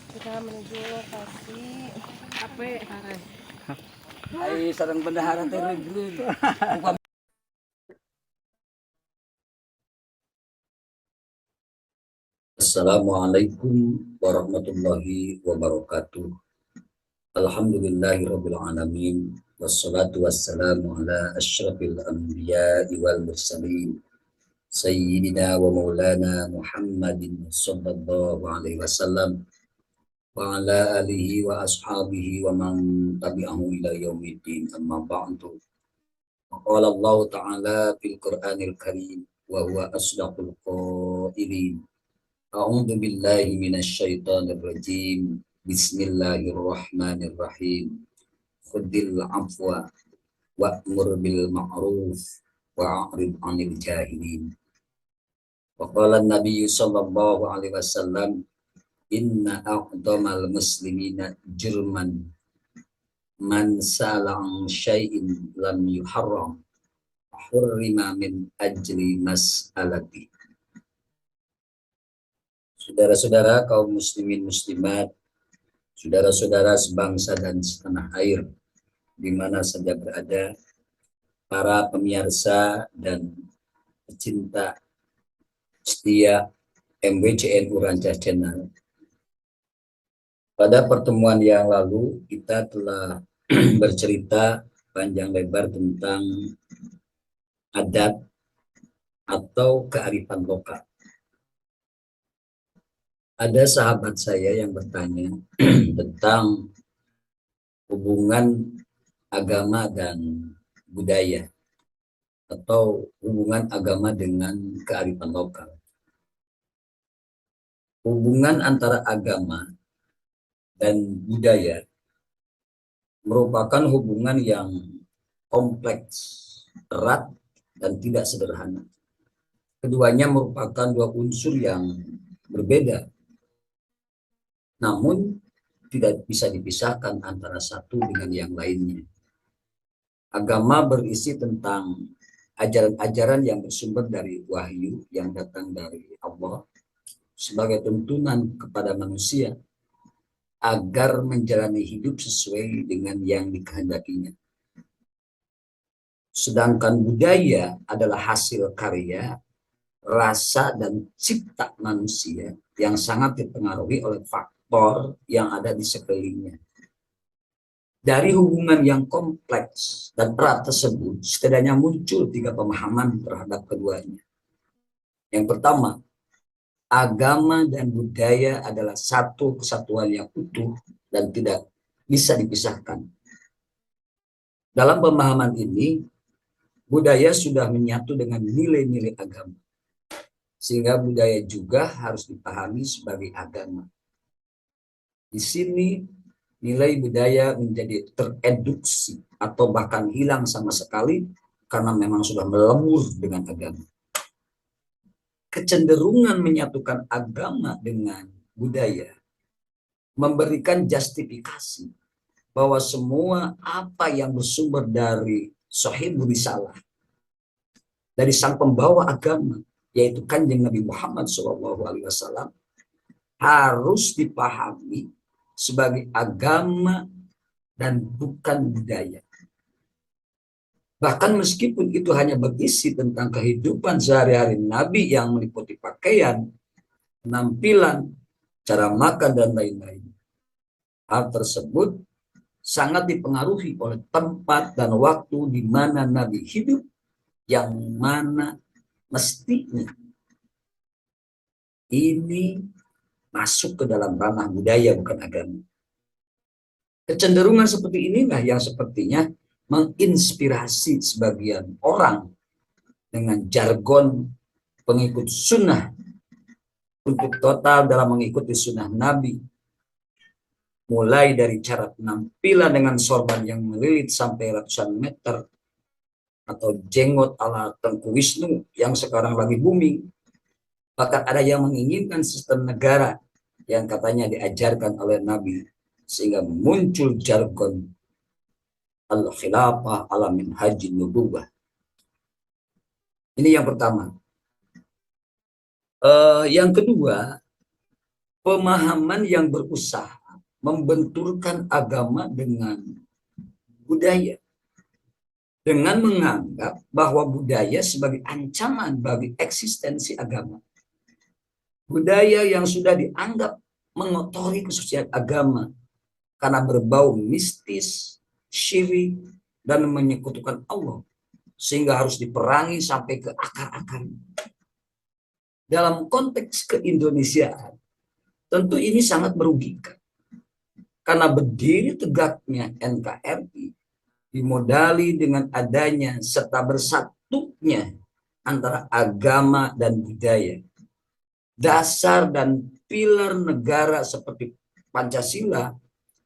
Kita menuju lokasi apa? Ay sarang bendahara terus. Assalamualaikum warahmatullahi wabarakatuh. Alhamdulillahirabbil alamin wassalatu wassalamu ala asyrafil anbiya'i wal mursalin sayyidina wa maulana Muhammadin sallallahu alaihi wasallam wa ala alihi wa ashabihi wa man tabi'ahu ila yaumiddin amma ba'du. Qala Allah ta'ala fil Qur'anil Karim wa huwa asdaqul qailin. A'udzu billahi minasyaitonir rajim. Bismillahirrahmanirrahim. Khudil afwa wa'mur bil ma'ruf wa'rid 'anil jahilin. Wa qala an-nabiy sallallahu alaihi wasallam inna a'dhamal muslimina jurman man sala'an syai'in lam yuharram hurrima min ajli mas'alati. Saudara-saudara kaum muslimin muslimat, saudara-saudara sebangsa dan setanah air, di mana saja berada, para pemirsa dan pecinta setia MWCNU Rancah Channel. Pada pertemuan yang lalu kita telah bercerita panjang lebar tentang adat atau kearifan lokal. Ada sahabat saya yang bertanya tentang hubungan agama dan budaya atau hubungan agama dengan kearifan lokal. Hubungan antara agama dan budaya merupakan hubungan yang kompleks, erat, dan tidak sederhana. Keduanya merupakan dua unsur yang berbeda, namun tidak bisa dipisahkan antara satu dengan yang lainnya. Agama berisi tentang ajaran-ajaran yang bersumber dari wahyu yang datang dari Allah sebagai tuntunan kepada manusia agar menjalani hidup sesuai dengan yang dikehendakinya. Sedangkan budaya adalah hasil karya, rasa, dan cipta manusia yang sangat dipengaruhi oleh faktor yang ada di sekelilingnya. Dari hubungan yang kompleks dan erat tersebut, setidaknya muncul tiga pemahaman terhadap keduanya. Yang pertama, agama dan budaya adalah satu kesatuan yang utuh dan tidak bisa dipisahkan. Dalam pemahaman ini, budaya sudah menyatu dengan nilai-nilai agama, sehingga budaya juga harus dipahami sebagai agama. Di sini nilai budaya menjadi tereduksi atau bahkan hilang sama sekali karena memang sudah melebur dengan agama. Kecenderungan menyatukan agama dengan budaya memberikan justifikasi bahwa semua apa yang bersumber dari sahibul risalah, dari sang pembawa agama, yaitu Kanjeng Nabi Muhammad SAW, harus dipahami sebagai agama dan bukan budaya. Bahkan meskipun itu hanya berisi tentang kehidupan sehari-hari Nabi yang meliputi pakaian, penampilan, cara makan, dan lain-lain. Hal tersebut sangat dipengaruhi oleh tempat dan waktu di mana Nabi hidup, yang mana mestinya ini masuk ke dalam ranah budaya bukan agama. Kecenderungan seperti inilah yang sepertinya menginspirasi sebagian orang dengan jargon pengikut sunnah untuk total dalam mengikuti sunnah Nabi, mulai dari cara penampilan dengan sorban yang melilit sampai ratusan meter, atau jenggot ala Tengku Wisnu yang sekarang lagi booming. Bahkan ada yang menginginkan sistem negara yang katanya diajarkan oleh Nabi, sehingga muncul jargon al-khilafah ala minhajin nubuwah. Ini yang pertama. Yang kedua, pemahaman yang berusaha membenturkan agama dengan budaya, dengan menganggap bahwa budaya sebagai ancaman bagi eksistensi agama. Budaya yang sudah dianggap mengotori kesucian agama karena berbau mistis, syirik, dan menyekutukan Allah, sehingga harus diperangi sampai ke akar-akarnya. Dalam konteks keindonesiaan, tentu ini sangat merugikan, karena berdiri tegaknya NKRI dimodali dengan adanya serta bersatunya antara agama dan budaya. Dasar dan pilar negara seperti Pancasila,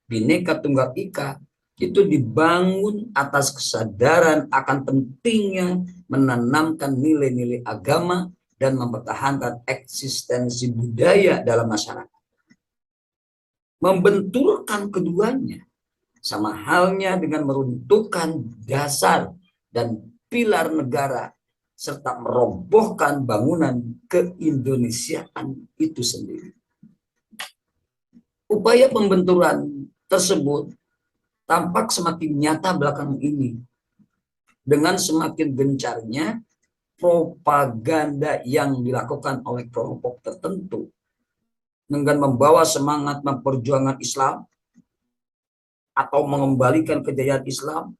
Bhinneka Tunggal Ika, itu dibangun atas kesadaran akan pentingnya menanamkan nilai-nilai agama dan mempertahankan eksistensi budaya dalam masyarakat. Membenturkan keduanya sama halnya dengan meruntuhkan dasar dan pilar negara serta merobohkan bangunan keindonesiaan itu sendiri. Upaya pembenturan tersebut tampak semakin nyata belakangan ini dengan semakin gencarnya propaganda yang dilakukan oleh kelompok tertentu dengan membawa semangat memperjuangkan Islam atau mengembalikan kejayaan Islam.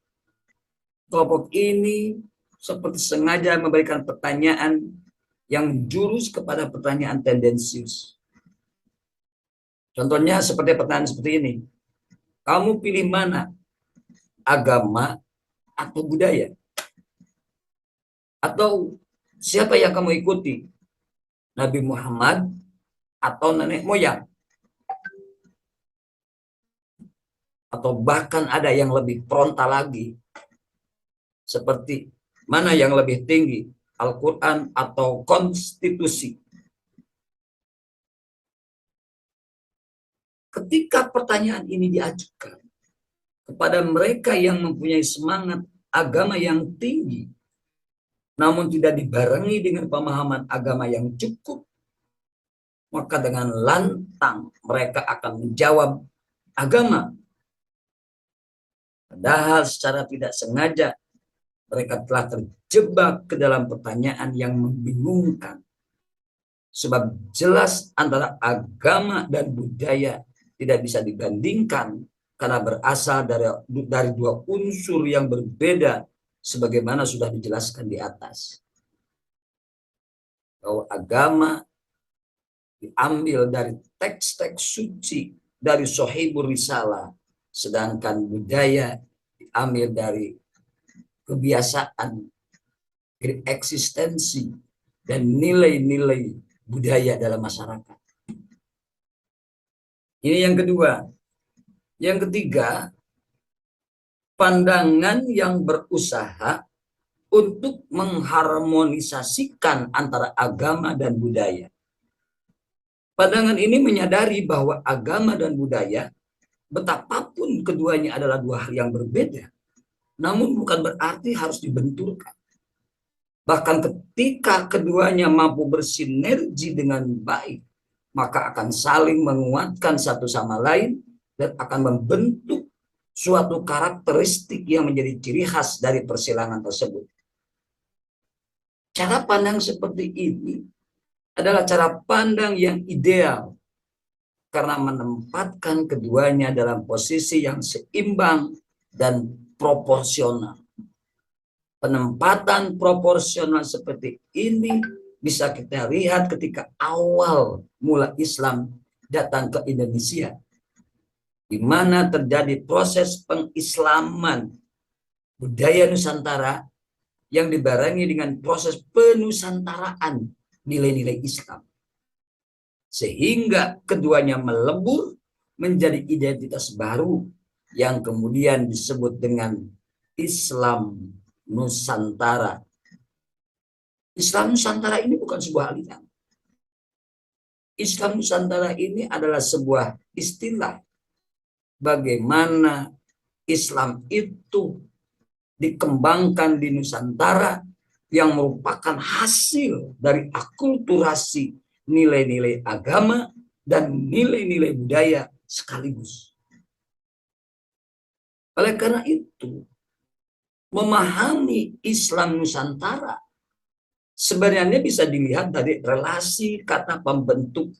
Kelompok ini seperti sengaja memberikan pertanyaan yang jurus kepada pertanyaan tendensius. Contohnya seperti pertanyaan seperti ini. Kamu pilih mana? Agama atau budaya? Atau siapa yang kamu ikuti? Nabi Muhammad atau nenek moyang? Atau bahkan ada yang lebih frontal lagi, seperti mana yang lebih tinggi, Al-Quran atau konstitusi. Ketika pertanyaan ini diajukan kepada mereka yang mempunyai semangat agama yang tinggi, namun tidak dibarengi dengan pemahaman agama yang cukup, maka dengan lantang mereka akan menjawab agama. Padahal secara tidak sengaja mereka telah terjebak ke dalam pertanyaan yang membingungkan. Sebab jelas antara agama dan budaya tidak bisa digandingkan karena berasal dari dua unsur yang berbeda sebagaimana sudah dijelaskan di atas. Bahwa agama diambil dari teks-teks suci dari Sohibur Risalah, sedangkan budaya diambil dari kebiasaan, eksistensi, dan nilai-nilai budaya dalam masyarakat. Ini yang kedua. Yang ketiga, pandangan yang berusaha untuk mengharmonisasikan antara agama dan budaya. Pandangan ini menyadari bahwa agama dan budaya, betapapun keduanya adalah dua hal yang berbeda, namun bukan berarti harus dibenturkan. Bahkan ketika keduanya mampu bersinergi dengan baik, maka akan saling menguatkan satu sama lain dan akan membentuk suatu karakteristik yang menjadi ciri khas dari persilangan tersebut. Cara pandang seperti ini adalah cara pandang yang ideal karena menempatkan keduanya dalam posisi yang seimbang dan proporsional. Penempatan proporsional seperti ini bisa kita lihat ketika awal mula Islam datang ke Indonesia, di mana terjadi proses pengislaman budaya Nusantara yang dibarengi dengan proses penusantaraan nilai-nilai Islam. Sehingga keduanya melebur menjadi identitas baru yang kemudian disebut dengan Islam Nusantara. Islam Nusantara ini bukan sebuah aliran. Islam Nusantara ini adalah sebuah istilah bagaimana Islam itu dikembangkan di Nusantara yang merupakan hasil dari akulturasi nilai-nilai agama dan nilai-nilai budaya sekaligus. Oleh karena itu, memahami Islam Nusantara sebenarnya bisa dilihat dari relasi kata pembentukan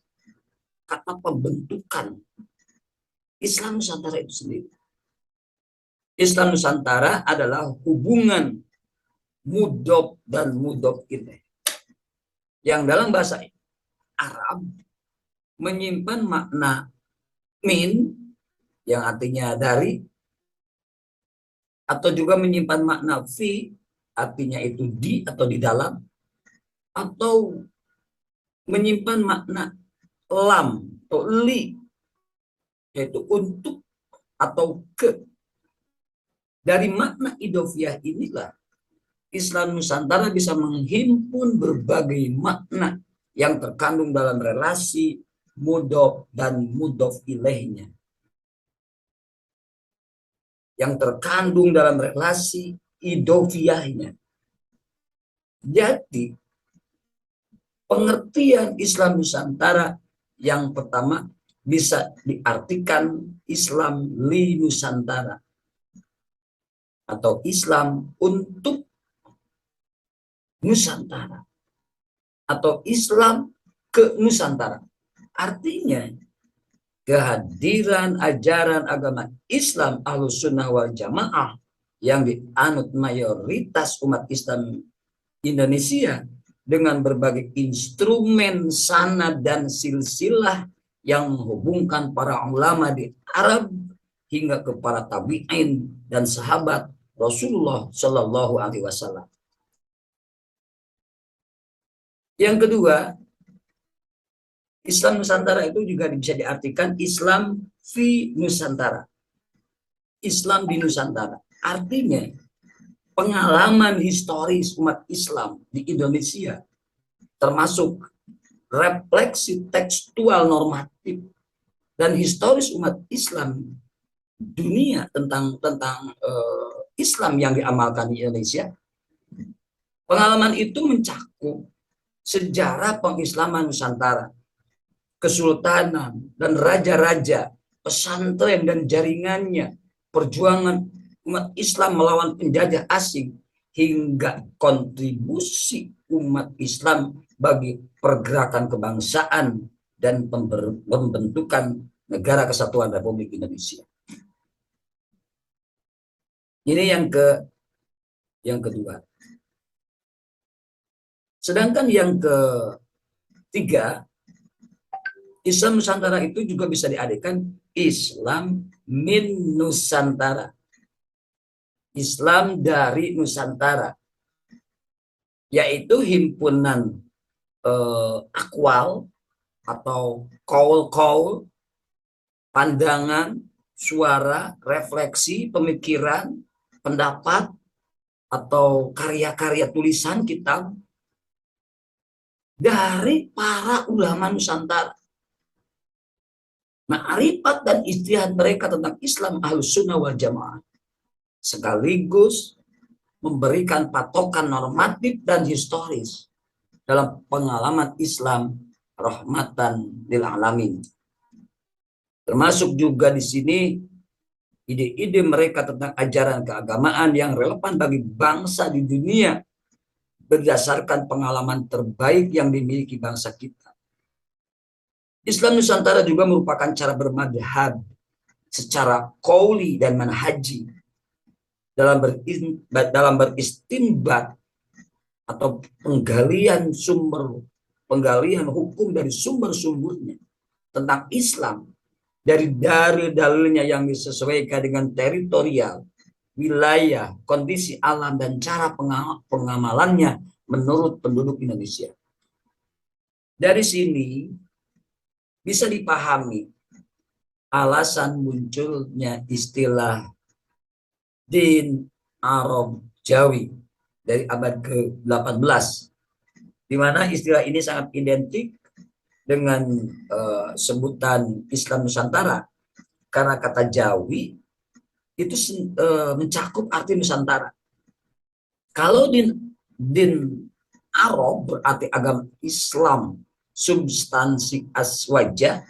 Islam Nusantara itu sendiri. Islam Nusantara adalah hubungan mudhof dan mudhof ilaih yang dalam bahasa Arab menyimpan makna min yang artinya dari, atau juga menyimpan makna fi artinya itu di atau di dalam, atau menyimpan makna lam atau li yaitu untuk atau ke. Dari makna idofiyah inilah Islam Nusantara bisa menghimpun berbagai makna yang terkandung dalam relasi mudhof dan mudhof ilaihnya, yang terkandung dalam relasi idofiyahnya. Jadi pengertian Islam Nusantara yang pertama bisa diartikan Islam li Nusantara atau Islam untuk Nusantara atau Islam ke Nusantara. Artinya kehadiran ajaran agama Islam Ahlus Sunnah wal Jamaah yang dianut mayoritas umat Islam Indonesia dengan berbagai instrumen sanad dan silsilah yang menghubungkan para ulama di Arab hingga ke para tabi'in dan sahabat Rasulullah Shallallahu Alaihi Wasallam. Yang kedua, Islam Nusantara itu juga bisa diartikan Islam fi Nusantara. Islam di Nusantara. Artinya pengalaman historis umat Islam di Indonesia termasuk refleksi tekstual normatif dan historis umat Islam dunia tentang Islam yang diamalkan di Indonesia. Pengalaman itu mencakup sejarah pengislaman Nusantara, kesultanan dan raja-raja, pesantren dan jaringannya, perjuangan umat Islam melawan penjajah asing, hingga kontribusi umat Islam bagi pergerakan kebangsaan dan pembentukan Negara Kesatuan Republik Indonesia. Ini yang kedua. Sedangkan yang ketiga, Islam Nusantara itu juga bisa diartikan Islam min Nusantara. Islam dari Nusantara. Yaitu himpunan akwal atau kaul-kaul, pandangan, suara, refleksi, pemikiran, pendapat, atau karya-karya tulisan kitab dari para ulama Nusantara. Ma'rifat dan ijtihad mereka tentang Islam Ahlus Sunnah wal Jamaah sekaligus memberikan patokan normatif dan historis dalam pengalaman Islam rahmatan lil alamin. Termasuk juga di sini ide-ide mereka tentang ajaran keagamaan yang relevan bagi bangsa di dunia berdasarkan pengalaman terbaik yang dimiliki bangsa kita. Islam Nusantara juga merupakan cara bermadhab secara qauli dan manhaji dalam beristinbat atau penggalian hukum dari sumber-sumbernya tentang Islam dari dalilnya yang disesuaikan dengan teritorial, wilayah, kondisi alam, dan cara pengamalannya menurut penduduk Indonesia. Dari sini bisa dipahami alasan munculnya istilah din Arab Jawi dari abad ke-18, di mana istilah ini sangat identik dengan sebutan Islam Nusantara, karena kata Jawi itu mencakup arti Nusantara. Kalau din Arab berarti agama Islam substansi aswaja,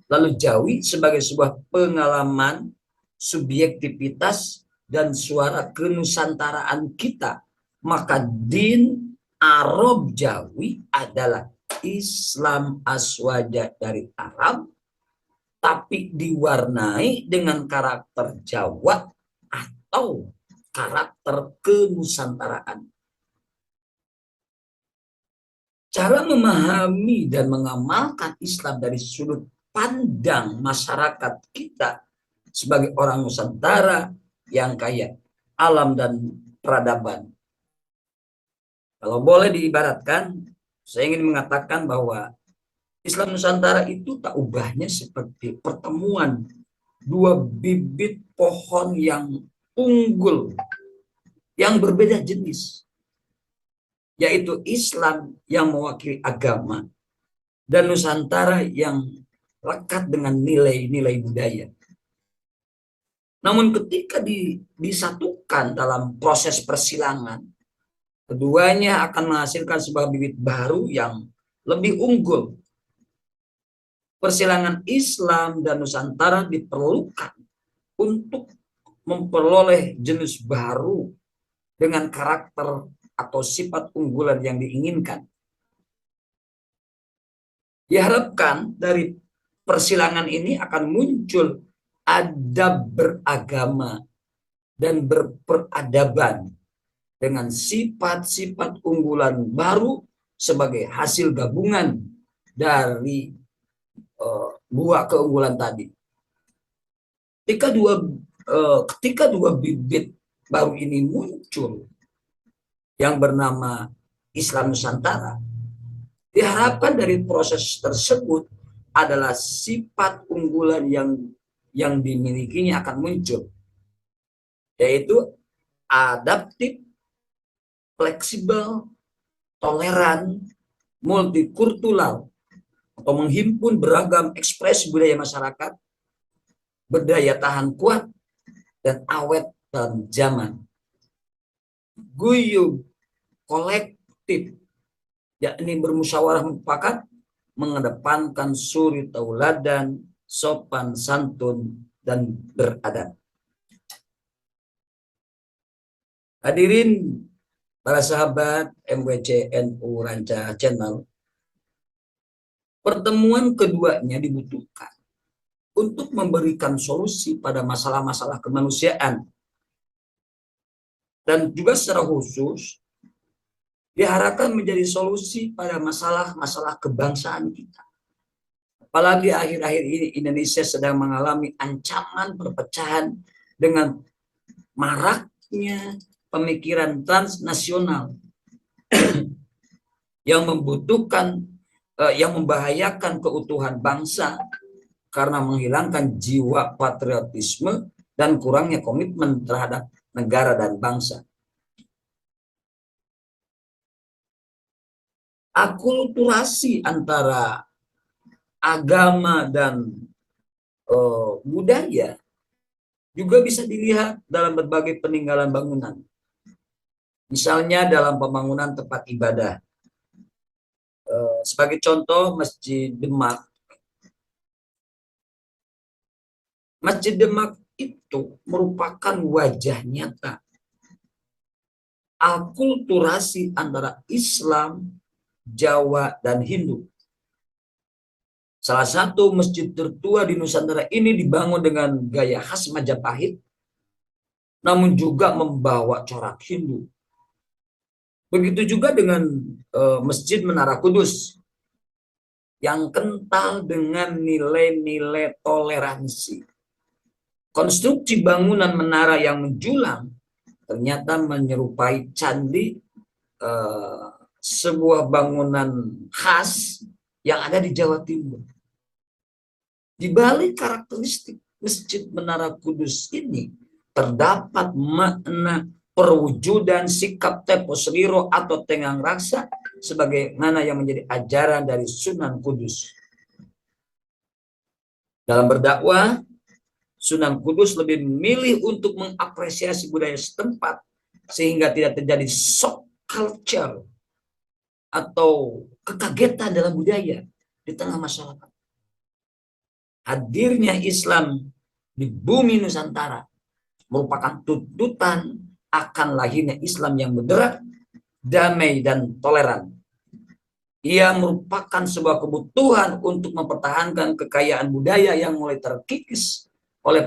Lalu Jawi sebagai sebuah pengalaman, subjektivitas, dan suara kenusantaraan kita. Maka din Arab Jawi adalah Islam Aswaja dari Arab, tapi diwarnai dengan karakter Jawa atau karakter kenusantaraan. Cara memahami dan mengamalkan Islam dari sudut pandang masyarakat kita sebagai orang Nusantara yang kaya alam dan peradaban. Kalau boleh diibaratkan, saya ingin mengatakan bahwa Islam Nusantara itu tak ubahnya seperti pertemuan dua bibit pohon yang unggul, yang berbeda jenis, yaitu Islam yang mewakili agama dan Nusantara yang lekat dengan nilai-nilai budaya. Namun ketika disatukan dalam proses persilangan, keduanya akan menghasilkan sebuah bibit baru yang lebih unggul. Persilangan Islam dan Nusantara diperlukan untuk memperoleh jenis baru dengan karakter atau sifat unggulan yang diinginkan. Diharapkan dari persilangan ini akan muncul adab beragama dan berperadaban dengan sifat-sifat unggulan baru sebagai hasil gabungan dari buah keunggulan tadi. Ketika dua bibit baru ini muncul yang bernama Islam Nusantara, diharapkan dari proses tersebut adalah sifat unggulan yang dimilikinya akan muncul, yaitu adaptif, fleksibel, toleran, multikultural, atau menghimpun beragam ekspresi budaya masyarakat, berdaya tahan kuat, dan awet dalam zaman. Guyub kolektif, yakni bermusyawarah mufakat, mengedepankan suri tauladan, sopan santun, dan beradab. Hadirin para sahabat MWC NU Ranca Channel, pertemuan keduanya dibutuhkan untuk memberikan solusi pada masalah-masalah kemanusiaan, dan juga secara khusus diharapkan menjadi solusi pada masalah-masalah kebangsaan kita. Apalagi akhir-akhir ini Indonesia sedang mengalami ancaman perpecahan dengan maraknya pemikiran transnasional yang membahayakan keutuhan bangsa karena menghilangkan jiwa patriotisme dan kurangnya komitmen terhadap negara dan bangsa. Akulturasi antara agama dan budaya juga bisa dilihat dalam berbagai peninggalan bangunan. Misalnya dalam pembangunan tempat ibadah. Sebagai contoh, Masjid Demak. Masjid Demak itu merupakan wajah nyata akulturasi antara Islam, Jawa, dan Hindu. Salah satu masjid tertua di Nusantara ini dibangun dengan gaya khas Majapahit, namun juga membawa corak Hindu. Begitu juga dengan Masjid Menara Kudus yang kental dengan nilai-nilai toleransi. Konstruksi bangunan menara yang menjulang ternyata menyerupai candi, sebuah bangunan khas yang ada di Jawa Timur. Di balik karakteristik Masjid Menara Kudus ini terdapat makna perwujudan sikap tepos riro atau tenggang raksa sebagaimana yang menjadi ajaran dari Sunan Kudus. Dalam berdakwah, Sunan Kudus lebih memilih untuk mengapresiasi budaya setempat sehingga tidak terjadi shock culture atau kekagetan dalam budaya di tengah masyarakat. hadirnya Islam di bumi Nusantara merupakan tuntutan akan lahirnya Islam yang moderat, damai, dan toleran. Ia merupakan sebuah kebutuhan untuk mempertahankan kekayaan budaya yang mulai terkikis oleh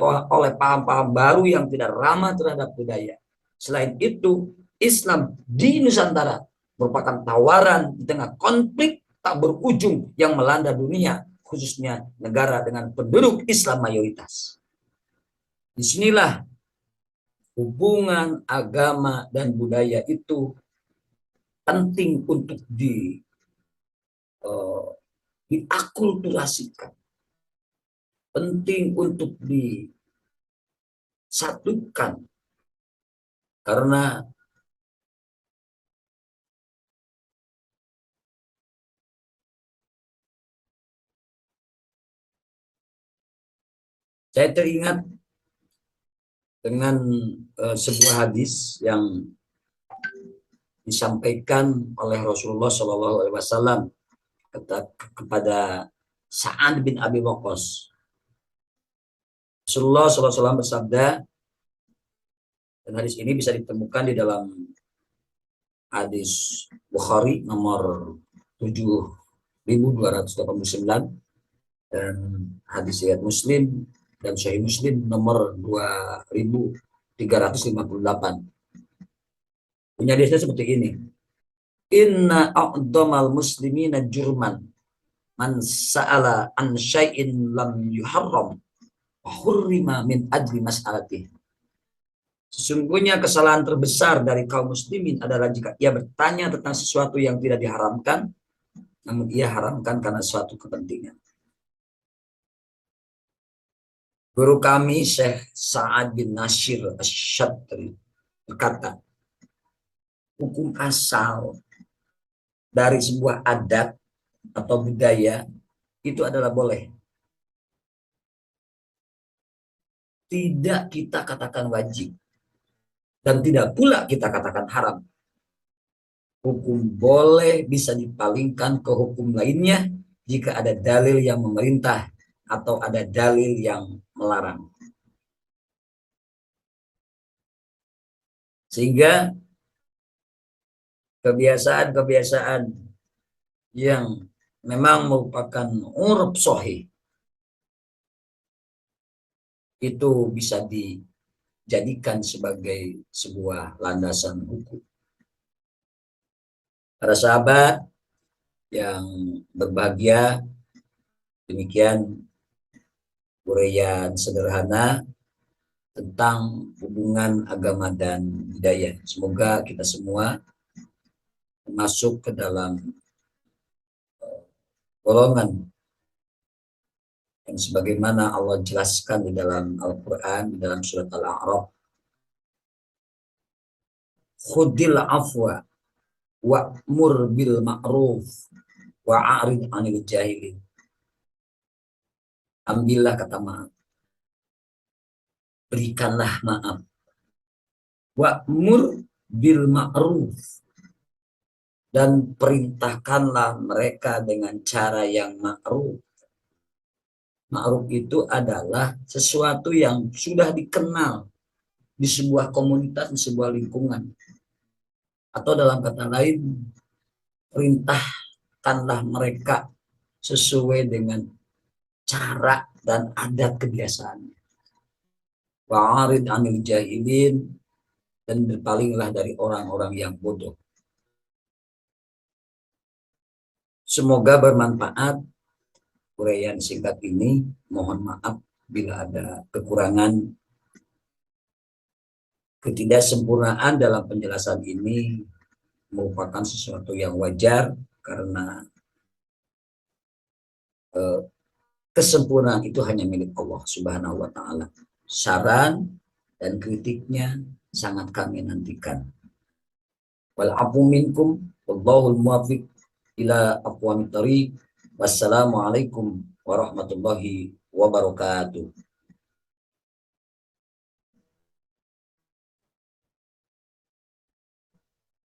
paham-paham baru yang tidak ramah terhadap budaya. Selain itu, Islam di Nusantara merupakan tawaran di tengah konflik tak berujung yang melanda dunia, khususnya negara dengan penduduk Islam mayoritas. Disinilah hubungan agama dan budaya itu penting untuk diakulturasikan, penting untuk disatukan, karena saya teringat dengan sebuah hadis yang disampaikan oleh Rasulullah Shallallahu Alaihi Wasallam kepada Sa'ad bin Abi Waqqas. Rasulullah SAW bersabda, dan hadis ini bisa ditemukan di dalam hadis Bukhari nomor 7289 dan hadis riwayat Muslim dan Sahih Muslim nomor 2358. Punya hadisnya seperti ini. Inna a'dhamal muslimina jurman man sa'ala an syai'in lam yuharram wa hurrima min ajli mas'alatih. Sesungguhnya kesalahan terbesar dari kaum muslimin adalah jika ia bertanya tentang sesuatu yang tidak diharamkan, namun ia haramkan karena suatu kepentingan. Guru kami Syekh Sa'ad bin Nasir Asy-Syatri berkata, hukum asal dari sebuah adat atau budaya itu adalah boleh. Tidak kita katakan wajib. Dan tidak pula kita katakan haram. Hukum boleh bisa dipalingkan ke hukum lainnya jika ada dalil yang memerintah atau ada dalil yang melarang. Sehingga kebiasaan-kebiasaan yang memang merupakan uruf sahih itu bisa dijadikan sebagai sebuah landasan hukum. Para sahabat yang berbahagia, demikian uraian sederhana tentang hubungan agama dan budaya. Semoga kita semua masuk ke dalam golongan yang sebagaimana Allah jelaskan di dalam Al-Quran, di dalam surat Al-A'raf. Khudil afwa wa'mur bil ma'ruf wa'arid 'anil jahilin. Ambillah kata maaf, berikanlah maaf, wa'mur bil ma'ruf, dan perintahkanlah mereka dengan cara yang ma'ruf. Ma'ruf itu adalah sesuatu yang sudah dikenal di sebuah komunitas, di sebuah lingkungan. Atau dalam kata lain, perintahkanlah mereka sesuai dengan cara dan adat kebiasaannya. Wa'arid 'anil jahilin, dan berpalinglah dari orang-orang yang bodoh. Semoga bermanfaat uraian singkat ini. Mohon maaf bila ada kekurangan, ketidaksempurnaan dalam penjelasan ini merupakan sesuatu yang wajar karena kesempurnaan itu hanya milik Allah Subhanahu wa Ta'ala. Saran dan kritiknya sangat kami nantikan. Wal afu minkum wallahul muwaffiq ila aqwamit thariq. Wassalamualaikum warahmatullahi wabarakatuh.